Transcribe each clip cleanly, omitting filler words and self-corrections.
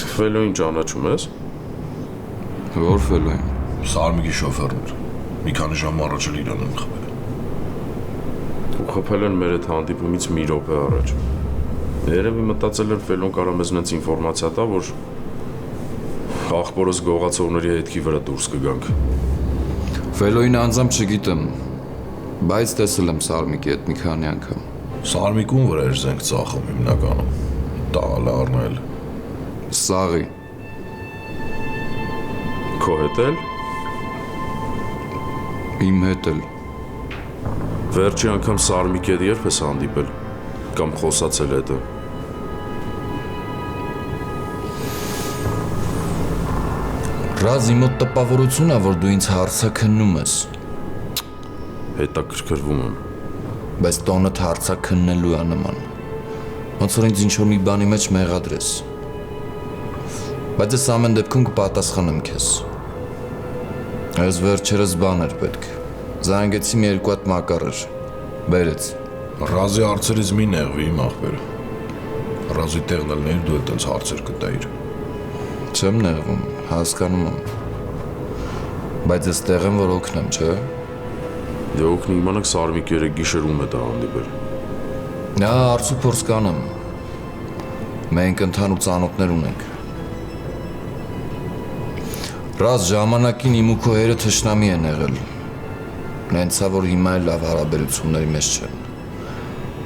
Իսկ Ֆելոին ճանաչում ես։ Որ Ֆելոին։ Սարմիկի շոֆերն էր։ Մի քանի ժամ առաջ էլ իրան եմ խփել։ Ու խփել են մեր այդ հանդիպումից մի րոպե առաջ։ Երևի մտածել էր Ֆելոն կարա մեզ նենց ինֆորմացիա տա, որ աղբորս գողացողների հետքի վրա դուրս կգանք։ Ֆելոին անձամբ չգիտեմ, բայց տեսել եմ Սարմիկի հետ մի քանի անգամ։ Սարմիկուն վրա էր զենք ծախում հիմնականում։ Տաղալ առնել։ Սաղի։ Քո հետ էլ։ Իմ հետ էլ։ Վերջի անգամ Սարմիկի հետ երբ ես հանդիպել կամ խոսացել հետը։ Ռազի մոտ տպավորություն է, որ դու ինձ հարցաքննում ես։ Հետաքրքրվում եմ։ Բայց տոնդ հարցաքննելու է նման։ Ոնց որ ինձ ինչ-որ մի բանի մեջ մեղադրես։ Բայց ես ամեն դեպքում կպատասխանեմ քեզ։ Այս վերջերս բան էր պետք։ Զանգեցի մի երկու հատ մակարեր։ Բերեց։ Ռազի հարցերից մի նեղվի իմ աղբերը։ Ռազի տեղն էլ ներ դու էլ տենց հարցեր կտայիր։ Չեմ նեղվում, հասկանում եմ։ Բայց ես տեղ եմ, որ օգնեմ, չէ՞։ Դե օգնի իմանաք Սարմիկը երեք գիշեր ում է դա հանդիպել։ Նա արցու փորձ կանեմ։ Մենք ընդհանուր ծանոթներ ունենք։ Ռազ ժամանակին իմ ու քո հերը թշնամի են եղել։ Նենց է, որ հիմա էլ լավ հարաբերությունների մեջ չեն։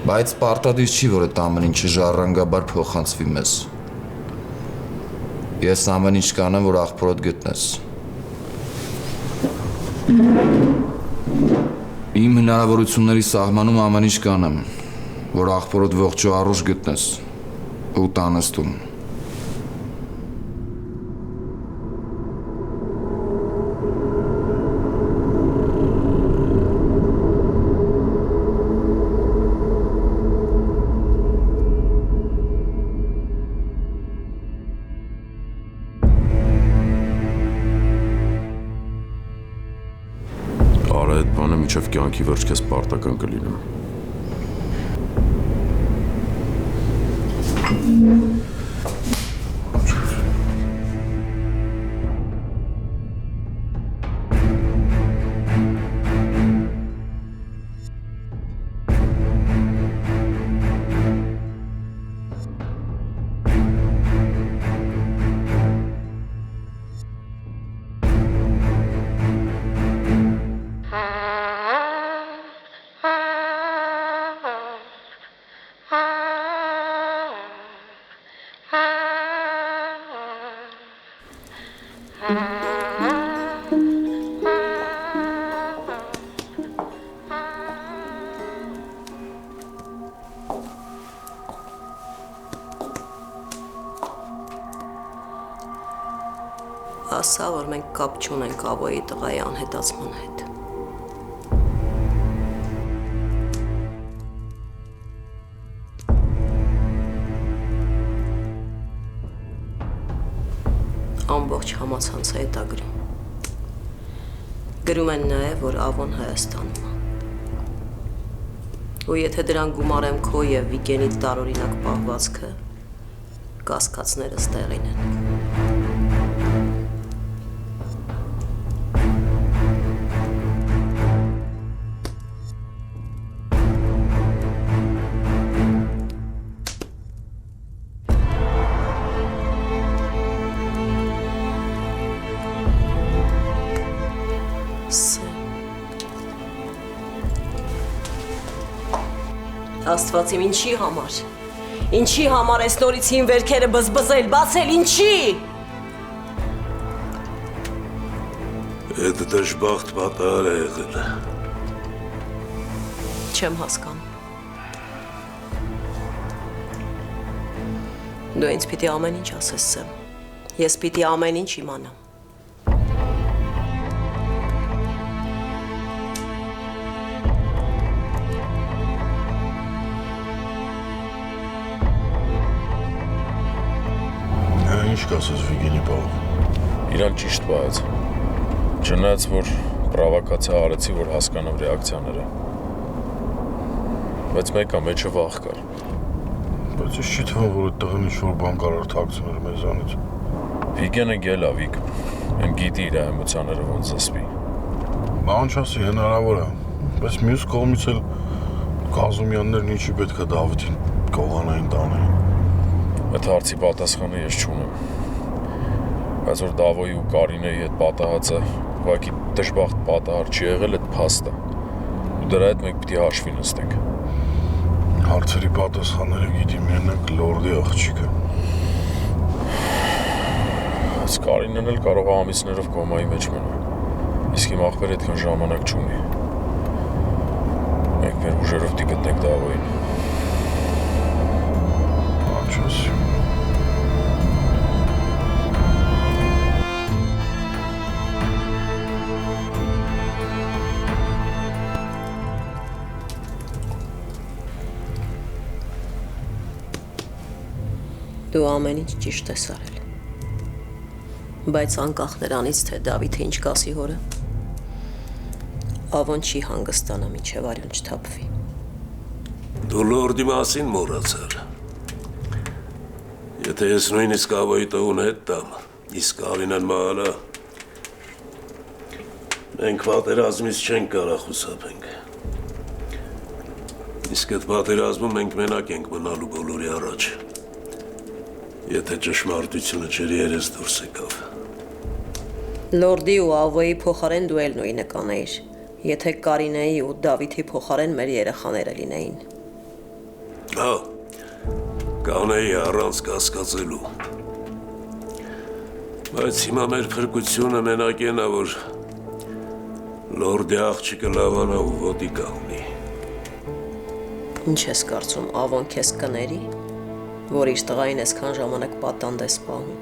Բայց պարտադիր չի, որ այդ ամեն ինչը ժառանգաբար փոխանցվի մեզ։ Ես ամեն ինչ կանեմ, որ աղբորդ գտնես։ Իմ հնարավորությունների սահմանում ամեն ինչ կանեմ, որ աղբորդ ողջ ու առողջ գտնես ու տանես տուն։ Մինչև կյանքի վերջ քեզ պարտական կլինեմ։ Ասա, որ մենք կապ չունենք Ավոյի տղայի անհետացման հետ։ Ամբողջ համացանցը հետագրում։ Գրում են նաև, որ Ավոն Հայաստանում է։ Ու եթե դրան գումարեմ քո և Վիգենի տարօրինակ պահվածքը, կասկածներս տեղին են։ Աստված իմ ինչի համար։ Ինչի համար ես նորից իմ վերքերը բզբզել, բացել, ինչի։ Այդ դժբախտ պատահար է եղել։ Չեմ հասկանում։ Դու ինձ պիտի ամեն ինչ ասես Սեմ։ Ես պիտի ամեն ինչ իմանամ։ Ինչ կասես Վիգենի պահով։ Իրան ճիշտ պահեց։ Չնայած, որ պրովոկացիա արեցի, որ հասկանամ ռեակցիաները։ Բայց մեկը մեջը վախ կար։ Բայց ես չի թվում, որ այդ տղան ինչ-որ բան կարող թաքցնել մեզանից։ Վիգենը գելա, Վիկ։ Են գիտի իր էմոցիաները ոնց զսպի։ Բան չասի, հնարավոր է։ Բայց մյուս կողմից էլ Կազումյաններն ինչի պետք է Դավիթին կողանային տանեին։ Այդ հարցի պատասխանը ես չունեմ։ Բայց որ Դավոյի ու Կարինեի հետ պատահածը ուղղակի դժբախտ պատահար չի եղել, այդ փաստ է։ Ու դրա հետ մենք պիտի հաշվի նստենք։ Հարցերի պատասխանները գիտի մենակ լորդի աղջիկը։ Այս Կարինեն էլ կարող է ամիսներով կոմայի մեջ մնա։ Իսկ իմ աղբերը այդքան ժամանակ չունի։ Մենք մեր ուժերով պիտի գտնենք Դավոյին։ Բան չասի։ Դու ամեն ինչ ճիշտ ես արել։ Բայց անկախ նրանից, թե Դավիթը ինչ կասի հորը, Ավոն չի հանգստանա, մինչև արյուն չթափվի։ Դու լորդի մասին մոռացար։ Եթե ես նույնիսկ Ավոյի տղուն հետ տամ, իսկ Կարինեն մահալա, մենք պատերազմից չենք կարող խուսափենք։ Իսկ այդ պատերազմում մենք մենակ ենք մնալու բոլորի առաջ։ Եթե ճշմարտությունը ջրի երես դուրս եկավ։ Լորդի ու Ավոյի փոխարեն դու էլ նույնը կանեիր, եթե Կարինեի ու Դավիթի փոխարեն մեր երեխաները լինեին։ Հա, կանեի առանց կասկածելու։ Բայց հիմա մեր փրկությունը մենակ է, որ լորդի աղջիկը լավանա ու ոտի կանգնի։ Ինչ ես կարծում, Ավոն քեզ կների, որ իր տղային այսքան ժամանակ պատանդ ես պահում։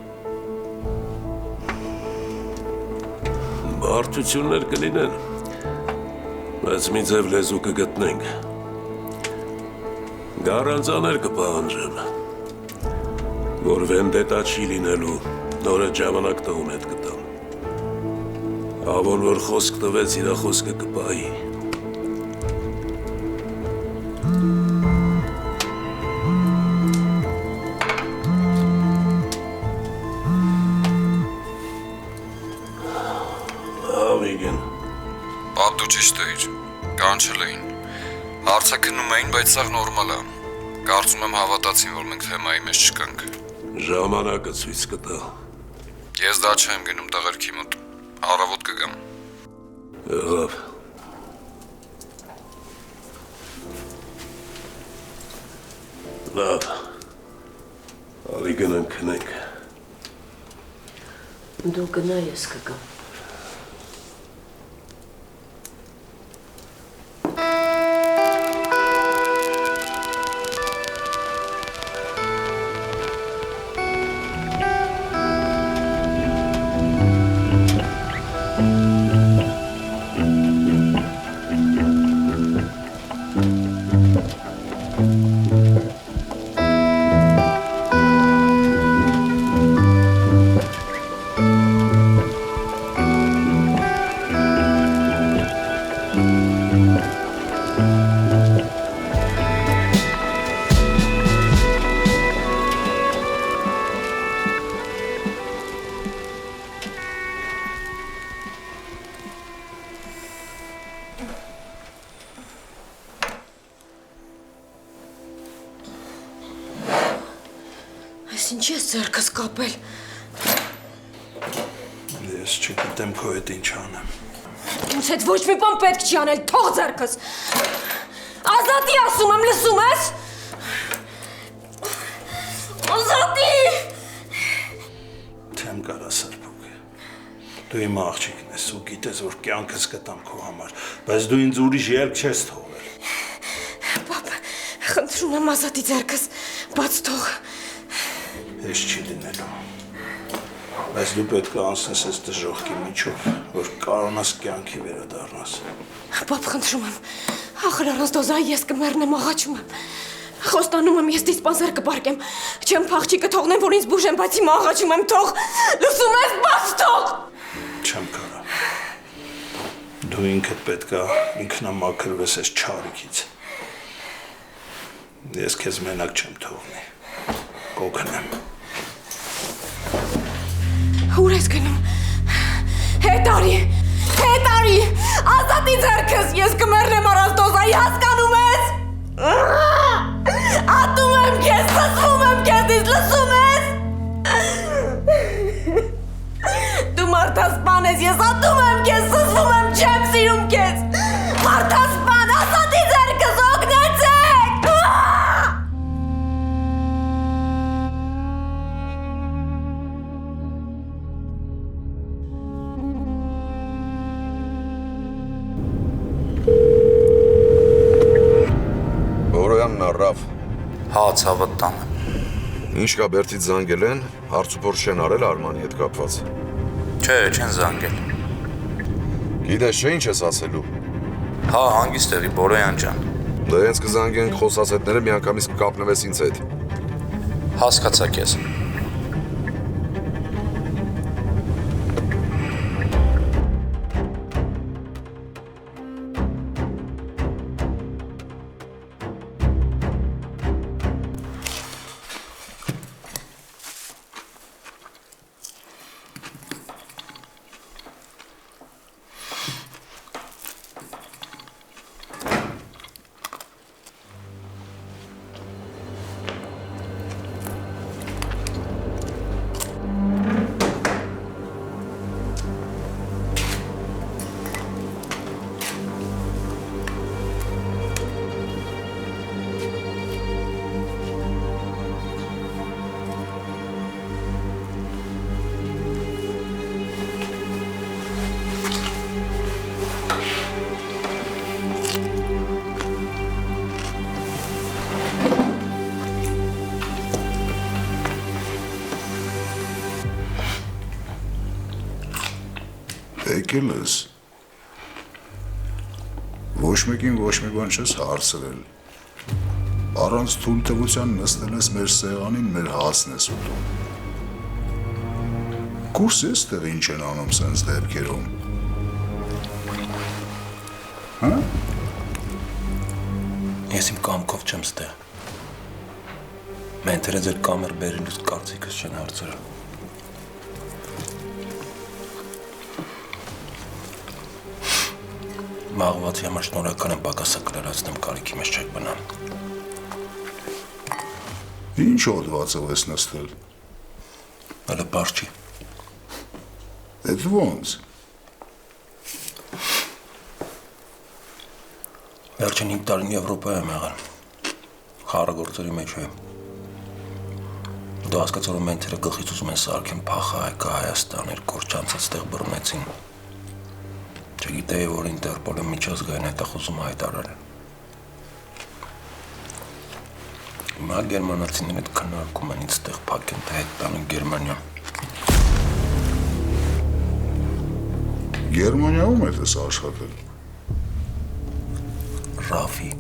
Բարդություններ կլինեն, բայց մի ձև լեզու կգտնենք։ Գարանձաներ կպահանջեմ, որ վենդետա չի լինելու, նոր այդ ժամանակ տղուն հետ կտամ։ Ավոն որ խոսք տվեց, իրա խոսքը կպահի։ Բաբ դու ճիշտ էիր, կանչել էին, հարցաքննում էին, բայց սաղ նորմալ է, կարծում եմ հավատացին, որ մենք թեմայի մեջ չկանք։ Ժամանակը ցույց կտա։ Ես դա չեմ գնում տղերքի մոտ, առավոտ կգամ։ Եղավ։ Լավ, ալի գնանք քնենք։ Դու գնա, ես կգամ։ Այս ինչ ես ձեռքս կապել։ Ես չգիտեմ քո հետ ինչ անեմ։ Ինձ հետ ոչ մի բան պետք չի անել, թող ձեռքս։ Ազատի ասում եմ, լսում ես։ Ազատի։ Չեմ կարա սրբուկ։ Դու իմ աղջիկն ես ու գիտես, որ կյանքս կտամ քո համար, բայց դու ինձ ուրիշ ելք չես թողել։ Պապ, խնդրում եմ Ազատի ձեռքս, բաց թող։ Ես չի լինելու։ Բայց դու պետք է անցնես այս դժոխքի միջով, որ կարողանաս կյանքի վերադառնաս։ Պապ, խնդրում եմ, ախր առանց դոզայի ես կմեռնեմ, աղաչում եմ։ Խոստանում եմ, ես դիսպանսեր կպարկեմ, չեմ փախչիկը թողնեմ, որ ինձ բուժեմ, բայց հիմա աղաչում եմ, թող, լսում ես, բաց թող։ Չեմ կարա։ Դու ինքդ պետք է ինքնամաքրվես այս չարիքից։ Ես քեզ մենակ չեմ թողնի։ Կօգնեմ։ Ուր ես գնում։ Հետ արի։ Ազատի ձեռքս, ես կմեռնեմ առանց դոզայի, հասկանում ես։ Ատում եմ քեզ, սսվում եմ քեզից, լսում ես։ Դու մարդասպան ես, ես ատում եմ քեզ, սսվում եմ, չեմ սիրում քեզ։ Մարդասպան, ազատի ձեռքս, օգնեցեք։ Բորոյանն առավ։ Հա, ցավը տանը։ Ինչ կա Բերտից զանգել են, հարց ու փորձ չեն արել Արմանի հետ կապված։ Չէ, չեն զանգել։ Գիտես չէ ինչ ես ասելու։ Հա, հանգիստ եղի, Բորոյան ջան։ Դե հենց կզանգենք խոսասետները միանգամից կկապնվես ինձ հետ։ Հասկացա քեզ։ Եկել ես։ Ոչ մեկին ոչ մի բան չես հարցրել։ Առանց թույլտվության նստել ես մեր սեղանին, մեր հացն ես ուտում։ Կուրս ես տեղ ինչ են անում սենց դեպքերում։ Հա? Ես իմ կամքով չեմ ստեղ։ Մենթերը ձեր կամեր բերելուց կարծիքս չեն հարցրել։ Մաղվածի համար շնորհակալ եմ պակասակ լրացնեմ կարիքի մեջ չեք բնան։ Ինչ հոդվածով ես նստել։ Հələ պարզ չի։ Էդ ոնց։ Վերջին 5 տարին Եվրոպա եմ եղել։ Խառը գործերի մեջ եմ։ Դու հասկացար որ մենթերը գլխից ուզում են սարքեն փախա հայկա Հայաստան էր կորչանցած տեղ բռնեցին։ Չգիտեի, որ Ինտերպոլը միջազգային հետախուզում հայտարարել։ Հիմա գերմանացիները հետ քննարկում են ինձ տեղ փակեն, թե հետ տանեն Գերմանիա։ Գերմանիայում ես աշխատել։ Ռաֆի։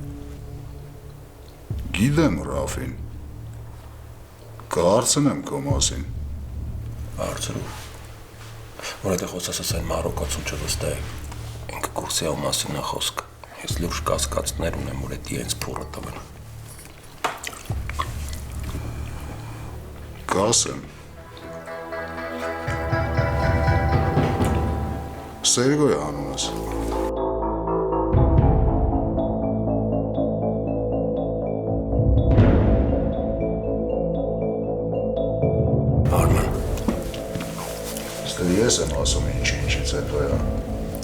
Գիտեմ Ռաֆին։ Կհարցնեմ քո մասին։ Հարցրու։ Որ եթե խոսես այն մարոկացու չվստահի։ Ինքը կուրսի ավ մասին է խոսք։ Ես լուրջ կասկածներ ունեմ, որ էդի հենց փուռը տվեն։ Կասեմ։ Սերգոյ անունս։ Արմեն։ Ստե ես եմ ասում ինչից հետո է։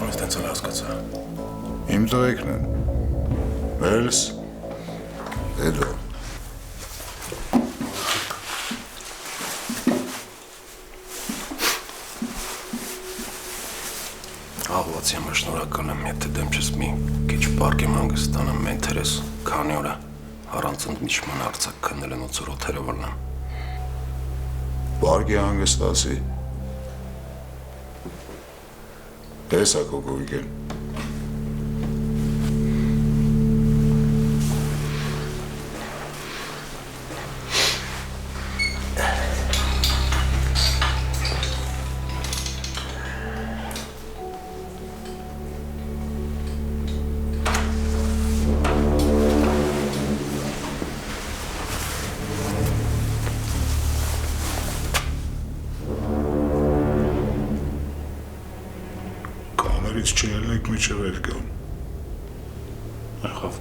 Ես տենց էլ հասկացա։ Իմ տղեկն են։ Վելս։ Հետո։ Աղվացի համար շնորհակալ եմ, եթե դեմ չես մի քիչ պարկ եմ հանգստանում մենթերես, քանի օր է առանց ընդմիջման արձակ քննել են ու ծրոթերը վլնան։ Պարկի հանգստացի։ Տեսա քո գույգեն։ գալիս չի ելեք միջև էլ գամ։ Ախավ։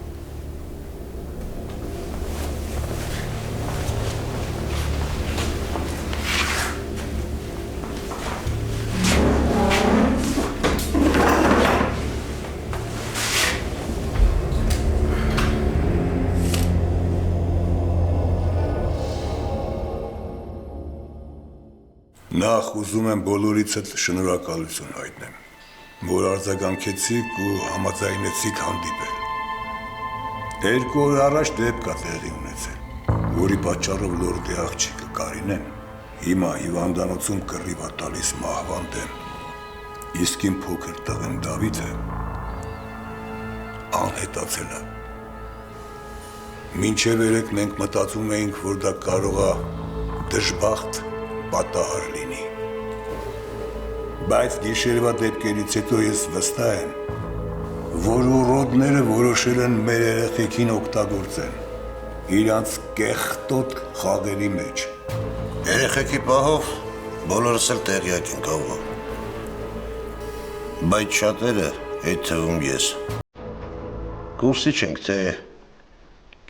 Նախ ուզում եմ բոլորիցդ շնորհակալություն հայտնեմ, որ արձագանքեցիք ու համաձայնեցիք հանդիպել։ 2 օր առաջ դեպք կա տեղի ունեցել, որի պատճառով լորդի աղջիկը Կարինեն հիմա հիվանդանոցում կռիվ է տալիս մահվան դեմ, իսկ իմ փոքր տղեն Դավիթը անհետացել է։ Մինչև երեկ մենք մտածում էինք, որ դա կարող է դժբախտ պատահար լինի։ Բայց գիշերվա դեպքերից հետո ես վստահ եմ, որ ուռոդները որոշել են մեր երեխեքին օգտագործեն իրանց կեղտոտ խաղերի մեջ։ Երեխեքի պահով բոլորս էլ տեղյակ ենք աղա։ Բայց շատերը, այդ թվում ես, կուրսի չենք, թե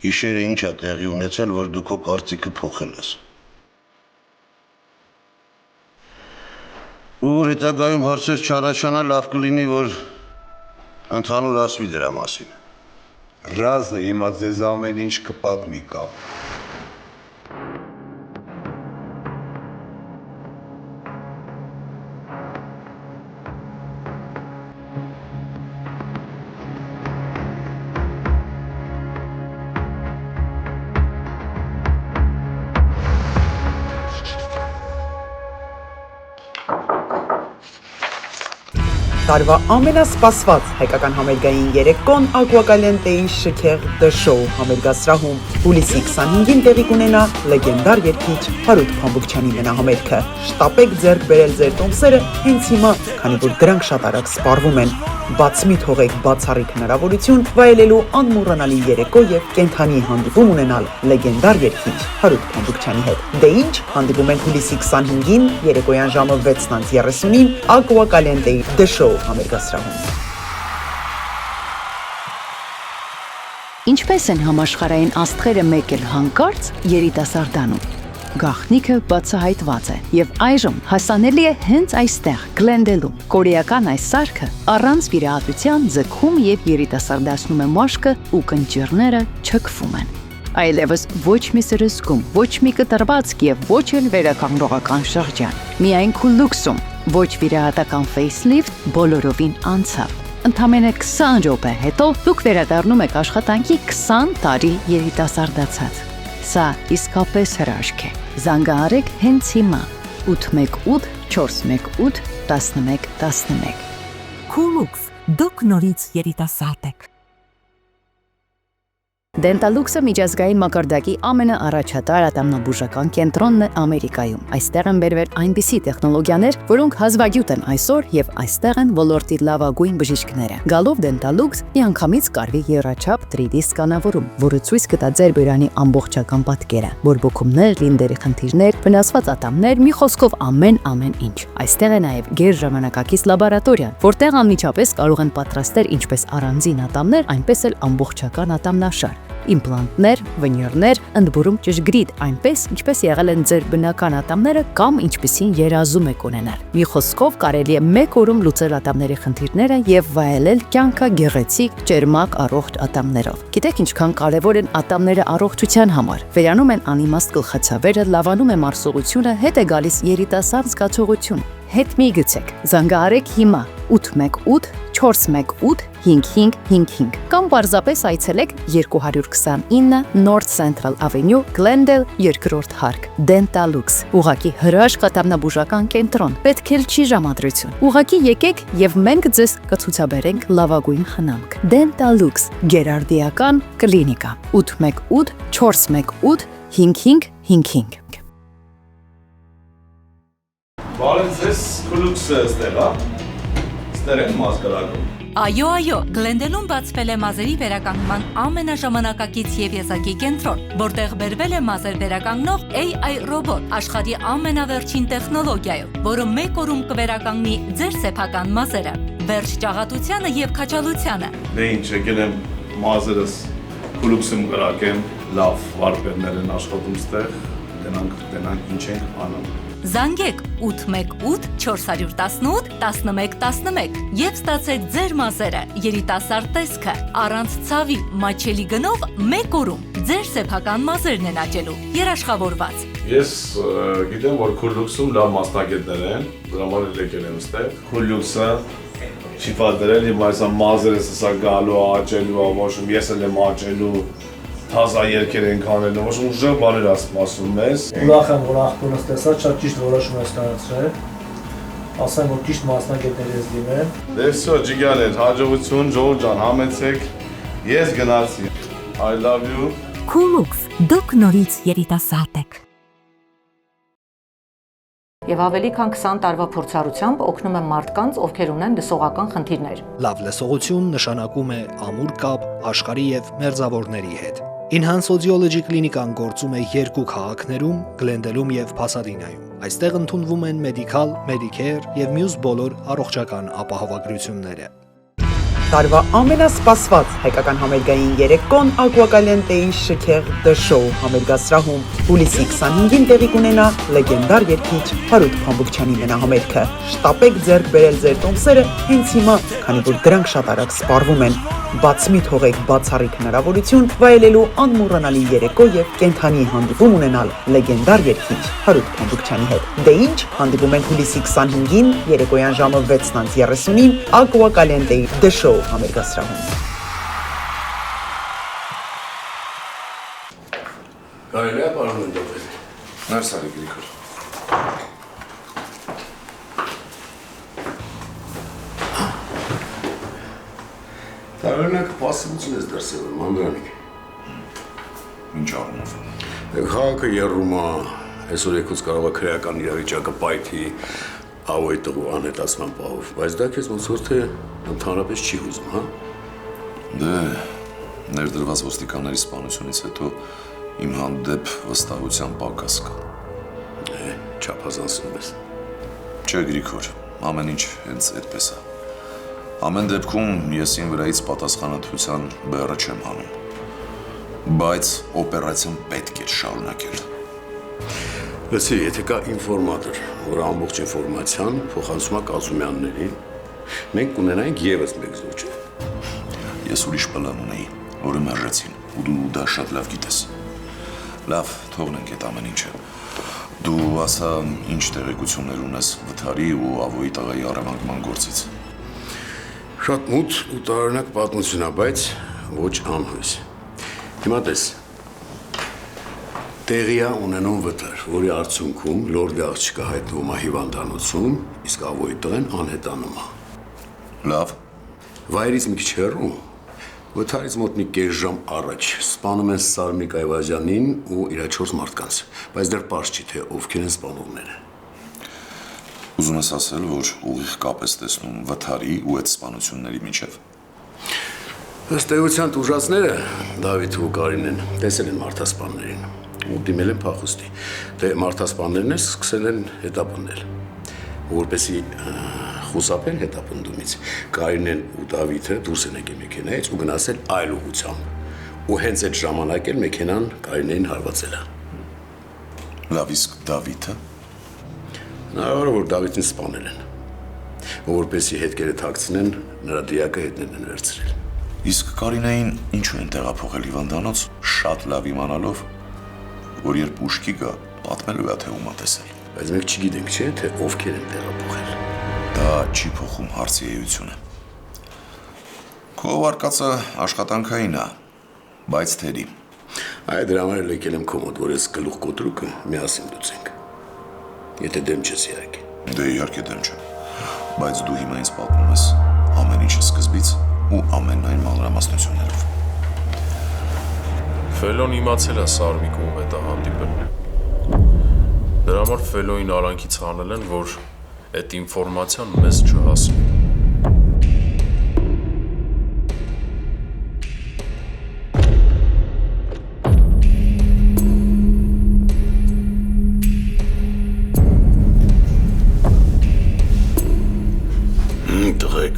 գիշերը ինչ է տեղի ունեցել, որ դու քո կարծիքը փոխել ես։ Ու հետագայում հարցեր չառաջանա, լավ կլինի, որ ընդհանուր ասվի դրա մասին։ Ռազը հիմա ձեզ ամեն ինչ կպատմի կամ։ Տարվա ամենասպասված հայկական համերգային երեկոն Ակուակալենտեի շքեղ դշոու համերգասրահում հուլիսի 25-ին տեղի կունենա լեգենդար երգիչ Հարութ Փամբուկչյանի մենահամերգը։ Շտապեք ձեռք բերել ձեր տոմսերը հենց հիմա, քանի որ դրանք շատ արագ սպառվում են։ Բաց մի թողեք բացառիկ հնարավորություն վայելելու անմոռանալի երեկո եւ կենթանի հանդիպում ունենալ լեգենդար երգիչ Հարութ Փամբուկչյանի հետ։ Դե ինչ, հանդիպում ենք հուլիսի 25-ին երեկոյան ժամը 6:30-ին Ակուակալենտեի դշոու համերգասրահում։ Ինչպես են համաշխարհային աստղերը մեկ էլ հանկարծ երիտասարդանում։ Գաղտնիքը բացահայտված է եւ այժմ հասանելի է հենց այստեղ Գլենդելում։ Կորեական այս սարքը առանց վիրահատության ձգում եւ երիտասարդացնում է մաշկը ու կնճիռները չքվում են։ Այլևս ոչ մի սրսկում, ոչ մի կտրվածք եւ ոչ էլ վերականգնողական շրջան։ Միայն քուլուքսում, ոչ վիրահատական facelift բոլորովին անցավ։ Ընդամենը 20 րոպե հետո դուք վերադառնում եք աշխատանքի 20 տարի երիտասարդացած։ Սա իսկապես հրաշք է։ Զանգահարեք հենց հիմա 818 418 1111։ Քուլուքս, դուք նորից երիտասարդ եք։ Դենտալուքսը միջազգային մակարդակի ամենաառաջատար ատամնաբուժական կենտրոնն է Ամերիկայում։ Այստեղ են բերվել այնպիսի տեխնոլոգիաներ, որոնք հազվագյուտ են այսօր եւ այստեղ են ոլորտի լավագույն բժիշկները։ Գալով Դենտալուքս միանգամից կարվի եռաչափ 3D սկանավորում, որը ցույց կտա ձեր բերանի ամբողջական պատկերը, բորբոքումներ, լինդերի խնդիրներ, վնասված ատամներ, մի խոսքով ամեն ինչ։ Այստեղ է նաեւ գերժամանակակից լաբորատորիան, որտեղ անմիջապես կարող են պատրաստել ինչպես առանձին ատամներ, այնպես էլ ամբողջական ատամնաշար։ Իմպլանտներ, վինիրներ, ընդբուրում ճշգրիտ, այնպես ինչպես եղել են ձեր բնական ատամները կամ ինչպիսին երազում եք ունենալ։ Մի խոսքով կարելի է մեկ օրում լուծել ատամների խնդիրները եւ վայելել կյանքը գեղեցիկ, ճերմակ, առողջ ատամներով։ Գիտեք ինչքան կարեւոր են ատամները առողջության համար։ Վերանում են անիմաստ գլխացավերը, լավանում է մարսողությունը, հետ է գալիս երիտասարդ զգացողություն։ Հետ մի գցեք, զանգահարեք հիմա 818 418 5555 կամ պարզապես այցելեք 229 North Central Avenue, Glendale, 2-րդ հարկ, Dentallux, ուղղակի հրաշք ատամնաբուժական կենտրոն, պետք էլ չի ժամադրություն, ուղղակի եկեք եւ մենք ձեզ կցուցաբերենք լավագույն խնամք, Dentallux, գերարդիական կլինիկա, 818 418 5555 Բարև ձեզ, Քուլուքսը ստելա, ստեր են մազգարակում։ Այո, Գլենդելում բացվել է մազերի վերականգնման ամենաժամանակակից եւ եզակի կենտրոն, որտեղ բերվել է մազեր վերականգնող AI ռոբոտ աշխարհի ամենավերջին տեխնոլոգիայով, որը մեկ օրում կվերականգնի ձեր սեփական մազերը։ վերջ ճաղատությանը եւ քաչալությանը։ Դե ինչ եկել եմ մազերս կլուբսում գրակեմ, լավ վարպետներ են աշխատում ստեղ, դենանք ինչ ենք անում։ Զանգեք 818 418 1111 եւ ստացեք ձեր մազերը երիտասարդ տեսքը առանց ցավի մաչելի գնով 1 օրում ձեր սեփական մազերն են աճելու երաշխավորված։ Ես գիտեմ, որ Քուլուքսում լավ մասնագետներ են, դրա համար էլ եկել եմ ստեղ։ Քուլուքսը չի պատերել, իմ այս մազերս սա գալու աճելու, ոչ ես էլ եմ աճելու, թազա երկեր ենք անելու, ոչ ուժեղ բաներ ասում մեզ։ Ուրախ եմ, որ աղբորս տեսա, շատ ճիշտ որոշում ես կայացրել։ Ասեմ, որ ճիշտ մասնագետներ ես դիմել։ Դե всё, ջիգաներ, հաջողություն, Ժողովուրդ ջան, համեցեք։ Ես գնացի։ I love you։ Քուլուքս, դուք նորից երիտասարդ եք։ Եվ ավելի քան 20 տարվա փորձառությամբ օգնում եմ մարդկանց, ովքեր ունեն լսողական խնդիրներ։ Լավ լսողություն նշանակում է ամուր կապ աշխարհի եւ մերձավորների հետ։ Enhance Audiology կլինիկան գործում է 2 քաղաքներում՝ Գլենդելում եւ Փասադինայում։ Այստեղ ընդունվում են Medical, Medicare եւ մյուս բոլոր առողջական ապահովագրությունները։ Տարվա ամենասպասված հայկական համերգային երեկոն Ակուակալենտեի շքեղ The Show համերգասրահում հուլիսի 25-ին տեղի կունենա լեգենդար երգիչ Հարութ Փամբուկչյանի մենահամերգը։ Շտապեք ձեռք բերել ձեր տոմսերը հենց հիմա, քանի որ դրանք շատ արագ սպառվում են։ Բաց մի թողեք բացառիկ հնարավորություն վայելելու անմոռանալի երեկո եւ կենթանի հանդիպում ունենալ լեգենդար երգիչ Հարութ Փամբուկչյանի հետ։ Դե ինչ, հանդիպում ենք հուլիսի 25-ին երեկոյան ժամը 6:30-ին Ակուակալենտեի The Show համերգասրահում։ Կարելի է պարոն ընդդովել։ Ներս արի Գրիգոր։ Տարօրինակ պասիվություն ես դրսևորում, Անդրանիկ։ Ինչ առումով։ Քաղաքը եռում է, այսօր եկուց կարող է քրեական իրավիճակը պայթի ավոյ տղու անհետացման պահով, բայց դա քեզ ոնց որ թե ընդհանրապես չի հուզում, հա։ Դե, ներդրված ոստիկանների սպանությունից հետո իմ հանդեպ վստահության պակաս կա։ Չափազանցնում ես։ Չէ, Գրիգոր, ամեն ինչ հենց այդպես է։ Ամեն դեպքում ես իմ վրայից պատասխանատվության բեռը չեմ հանում, բայց օպերացիան պետք է շարունակել։ Լսի, եթե կա ինֆորմատոր, որ ամբողջ ինֆորմացիան փոխանցում է Կազումյաններին, մենք կունենայինք եւս մեկ զոհ։ Ես ուրիշ պլան ունեի, որը մերժեցին, ու դու դա շատ լավ գիտես։ Լավ, թողնենք այդ ամեն ինչը։ Դու ասա, ինչ տեղեկություններ ունես Վթարի ու Ավոյի տղայի առևանգման գործից։ Շատ մութ ու տարօրինակ պատմություն է, բայց ոչ անհույս։ Հիմա տես։ Տեղի է ունենում Վթար, որի արդյունքում լորդի աղջիկը հայտնվում է հիվանդանոցում, իսկ Ավոյի տղեն անհետանում է։ Լավ։ Վայրից մի քիչ հեռու, Վթարից մոտ մի կես ժամ առաջ սպանում են Սարմիկ Այվազյանին ու իր 4 մարդկանց, բայց դեռ պարզ չի, թե ովքեր են սպանողները։ Ուզում ես ասել, որ ուղիղ կապ ես տեսնում Վթարի ու այդ սպանությունների միջև։ Ըստ էության ուժածները Դավիթը ու Կարինեն տեսել են մարդասպաններին ու դիմել են փախուստի, թե մարդասպաններն էլ սկսել են հետապնդել, որպեսզի խուսափեն հետապնդումից։ Կարինեն ու Դավիթը դուրս են եկել մեքենայից ու գնացել այլ ուղղությամբ, ու հենց այդ ժամանակ էլ մեքենան Կարինեին հարվածել է։ Լավ, իսկ Դավիթը։ Հնարավոր է, որ Դավիթին սպանել են, որպեսզի հետքերը թաքցնեն, նրա դիակը հետներն են վերցրել։ Իսկ Կարինեին ինչու են տեղափոխել հիվանդանոց, շատ լավ իմանալով, որ երբ ուշքի գա, պատմելու է, թե ում է տեսել։ Բայց մենք չգիտենք, չէ՞, թե ովքեր են տեղափոխել։ Դա չի փոխում հարցի էությունը։ Քո վարկածը աշխատանքային է, բայց թերի։ Այ դրա համար եկել եմ քո մոտ, որ ես գլուխ կոտրուկը միասին լուծենք։ Եթե դեմ չես իհարկե։ Դե իհարկե դեմ չեմ, բայց դու հիմա ինձ պատմում ես ամեն ինչը սկզբից ու ամեն այն մանրամասնություններով։ Ֆելոն իմացել է Սարմիկը ում հետ է հանդիպել։ Դրա համար Ֆելոին արանքից հանել են, որ այդ ինֆորմացիան մեզ չհասնի։ Տղեկ,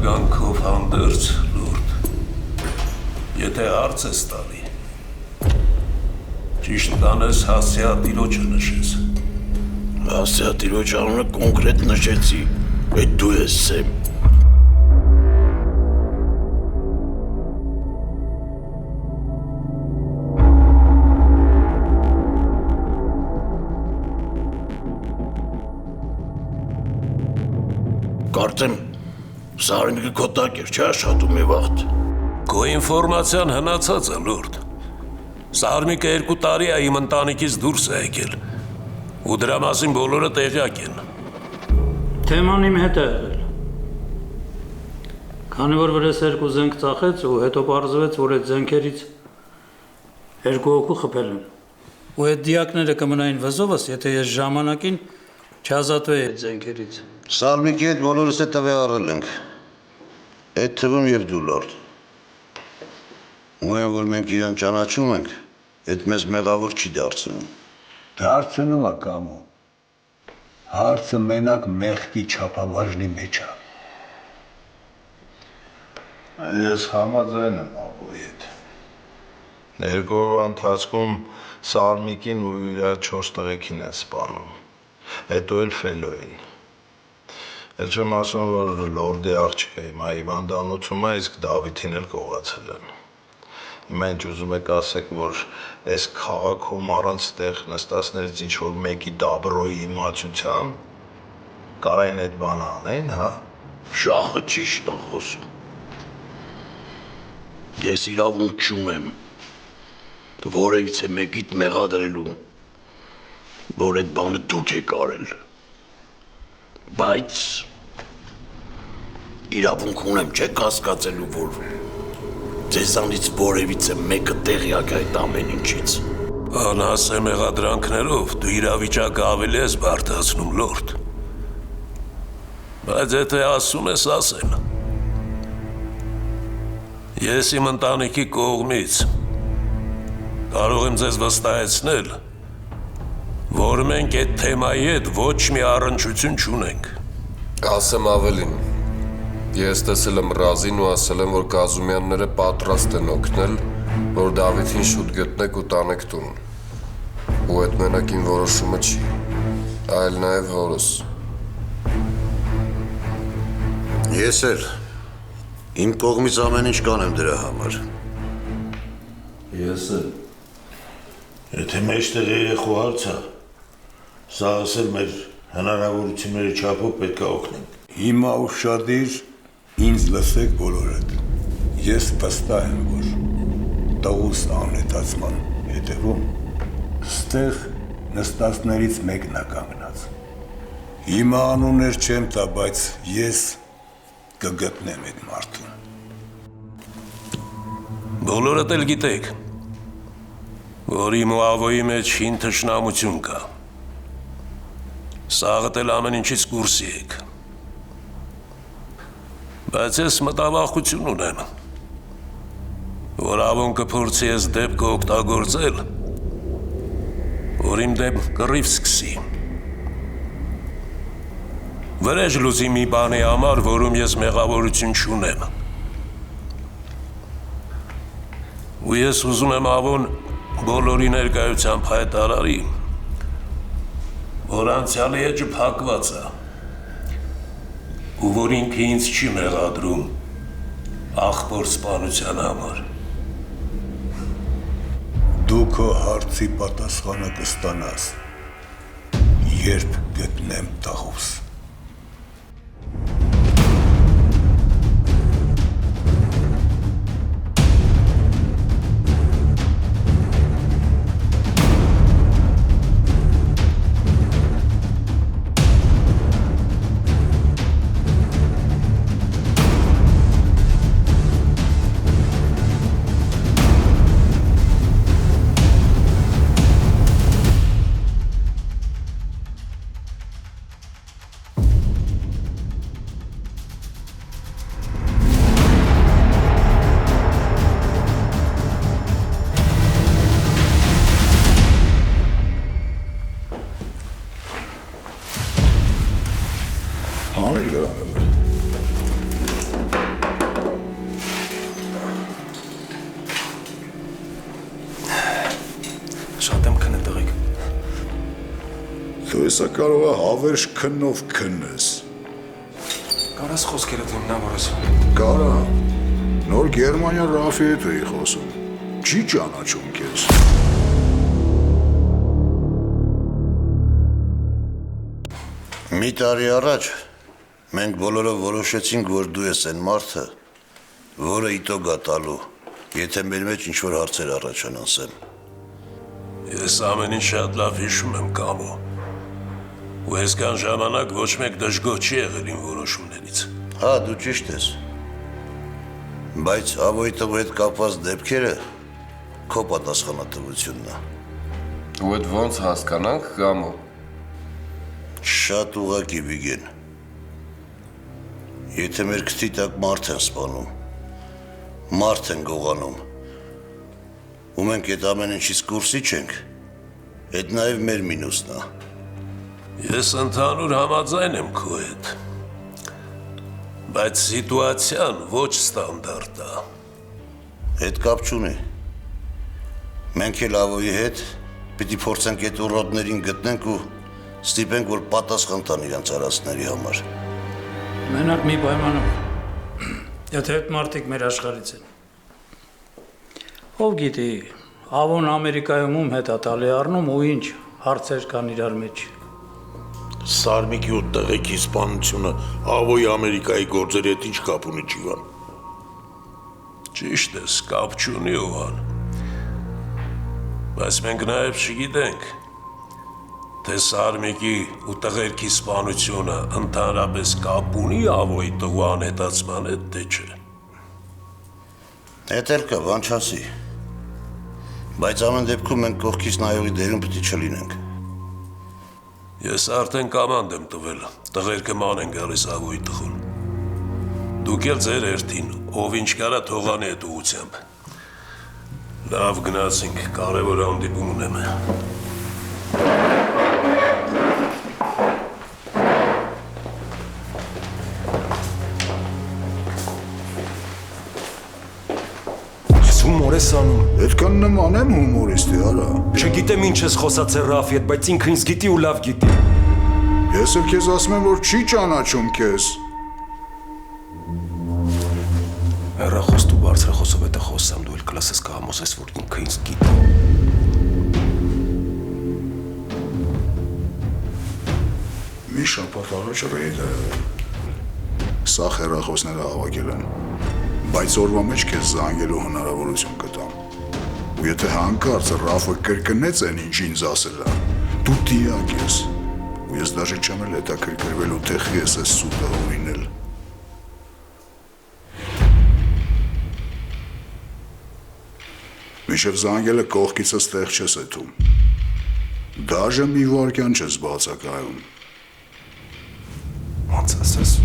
արձագանքով հանդերձ լուրդ։ Եթե հարց ես տալի, ճիշտ կանես Հասիատիրոջը նշես։ Հասիատիրոջ անունը կոնկրետ նշեցի, այդ դու ես Սեմ։ Կարծեմ, Սարինգը քո տակ էր, չի աշխատում է վաղտ։ Քո ինֆորմացիան հնացած է լուրդ։ Սարմիկը 2 տարի է իմ ընտանիքից դուրս է եկել, ու դրա մասին բոլորը տեղյակ են։ Թեման իմ հետ է եղել։ Քանի որ վրես 2 զենք ծախեց ու հետո պարզվեց, որ այդ զենքերից 2 հոգու խփել են։ Ու այդ դիակները կմնային վզովս, եթե ես ժամանակին չազատվեի այդ զենքերից։ Սարմիկի հետ բոլորս է տվյալել ենք։ Այդ թվում եւ դու լորդ։ Ու որ մենք իրան ճանաչում ենք, այդ մեզ մեղավոր չի դարձնում։ Դարձնում է կամու։ Հարցը մենակ մեղքի չափավարժնի մեջ է։ Ես համաձայն եմ աբոյի հետ։ 2 օրվա ընթացքում Սարմիկին ու իր 4 տղեկին են սպանում։ Հետո էլ Ֆելոյին։ Էլ չեմ ասում, որ լորդի աղջիկը հիմա հիվանդանոցում է, իսկ Դավիթին էլ կողացել են։ Հիմա ինչ ուզում եք ասեք, որ այս քաղաքում առանց տեղ նստածներից ինչ-որ մեկի դաբրոյի իմացության կարային այդ բանը անեն, հա։ Շահը ճիշտ է խոսում։ Ես իրավունք չունեմ որևիցե մեկիդ մեղադրելու, որ այդ բանը դուք եք արել։ Բայց իրավունք ունեմ չեք հասկացելու, որ ձեզանից որևիցե մեկը տեղյակ է այդ ամեն ինչից։ Անհասե մեղադրանքներով դու իրավիճակը ավելի ես բարդացնում լորդ։ Բայց եթե ասում ես ասել։ Ես իմ ընտանիքի կողմից կարող եմ ձեզ վստահեցնել, որ մենք այդ թեմայի հետ ոչ մի առնչություն չունենք։ Ասեմ ավելին, ես տեսել եմ Ռազին ու ասել եմ, որ Կազումյանները պատրաստ են օգնել, որ Դավիթին շուտ գտնեք ու տանեք տուն։ Ու այդ մենակին որոշումը չի, այլ նաև հորս։ Ես էլ իմ կողմից ամեն ինչ կանեմ դրա համար։ Ես էլ եթե մեջտեղ երեխու հարցը, սա ասել մեր հնարավորությունների չափով պետք է օգնենք։ Հիմա ուշադիր ինձ լսեք բոլորդ։ Ես վստահ եմ, որ տղուս անհետացման հետևում ստեղ նստածներից մեկն է կանգնած։ Հիմա անուններ չեմ տա, բայց ես կգտնեմ այդ մարդուն։ Բոլորդ էլ գիտեք, որ իմ ու ավոյի մեջ հին թշնամություն կա։ Սաղդ էլ ամեն ինչից կուրսի եք։ Բայց ես մտավախություն ունեմ, որ ավոն կփորձի ես դեպքը օգտագործել, որ իմ դեպ կռիվ սկսի։ Վրեժ լուծի մի բանի համար, որում ես մեղավորություն չունեմ։ Ու ես ուզում եմ ավոն բոլորի ներկայությամբ հայտարարի, որ անցյալի էջը փակված է, ու որ ինքը ինձ չի մեղադրում ախպոր սպանության համար։ Դու քո հարցի պատասխանը կստանաս, երբ գտնեմ տղուս։ Հանիր գրանել։ Հեսա կարող է հավերժ քննով քննես։ Կարաս խոսքերդ հիմնավորես։ Կարա։ Նոր Գերմանիա Ռաֆի հետ էի խոսում։ Չի ճանաչում քեզ։ Մի տարի առաջ մենք բոլորը որոշեցինք, որ դու ես այն մարդը, որը իտո գտալու, եթե մեր մեջ ինչ-որ հարցեր առաջանան Սեմ։ Ես ամեն ինչ շատ լավ հիշում եմ կամո։ Ու այսքան ժամանակ ոչ մեկ դժգոհ չի եղել իմ որոշումներից։ Հա, դու ճիշտ ես։ Բայց Ավոյի տղու հետ կապված դեպքերը քո պատասխանատվությունն է։ Ու այդ ոնց հասկանանք կամո։ Շատ ուղղակի Վիգեն։ Եթե մեր քթի տակ մարդ են սպանում, մարդ են գողանում, ու մենք այդ ամեն ինչից կուրսի չենք, այդ նաև մեր մինուսն է։ Ես ընդհանուր համաձայն եմ քո հետ, բայց սիտուացիան ոչ ստանդարտ է։ Հետ կապ չունի։ Մենք էլ Ավոյի հետ պիտի փորձենք այդ ուռոդներին գտնենք ու ստիպենք, որ պատասխան տան իրենց արածների համար։ Մենակ մի պայմանով, եթե այդ մարդիկ մեր աշխարհից են։ Ով գիտի, Ավոն Ամերիկայում հետ է տալի առնում ու ինչ հարցեր կան իրար մեջ։ Սարմիկի ու տղեկի սպանությունը Ավոյի Ամերիկայի գործերի հետ ինչ կապ ունի Ջիվան։ Ճիշտ ես, կապ չունի Օհան։ Բայց մենք նաև չգիտենք, թե Սարմիկի ու տղերքի սպանությունը ընդհանրապես կապ ունի Ավոյի տղու անհետացման հետ, թե չէ։ Էդ էլ կա, բան չասի։ Բայց ամեն դեպքում մենք կողքից նայողի դերում պիտի չլինենք։ Ես արդեն կամանդ եմ տվել, տղերքը ման են գալիս Ավոյի տղուն։ Դուք էլ ձեր երթին, ով ինչ կարա թողանի այդ ուղությամբ։ Լավ գնացինք, կարևոր հանդիպում ունեմ։ Հումոր ես անում։ Այդքան նման եմ հումորիստի, արա։ Չգիտեմ ինչ ես խոսացել Ռաֆի հետ, բայց ինքը ինձ գիտի ու լավ գիտի։ Ես էլ քեզ ասում եմ, որ չի ճանաչում քեզ։ Հեռախոս դու բարձրախոսով հետ խոսամ, դու էլ կլասես կհամոզես, որ ինքը ինձ գիտի։ Մի շաբաթ առաջ ռեյդ է եղել։ Սա հեռախոսները հավաքել են։ Բայց օրվա մեջ քեզ զանգելու հնարավորություն կտամ։ Ու եթե հանկարծ Ռաֆը կրկնեց այն ինչ ինձ ասել է, դու դիակ ես։ Ու ես դաժե չեմ էլ հետաքրքրվելու, թե խի ես այս սուտը օրինել։ Միշև զանգելը կողքիցս տեղ չես եթում։ Դաժե մի վարկյան չես բացակայում։ Ոնց ասես։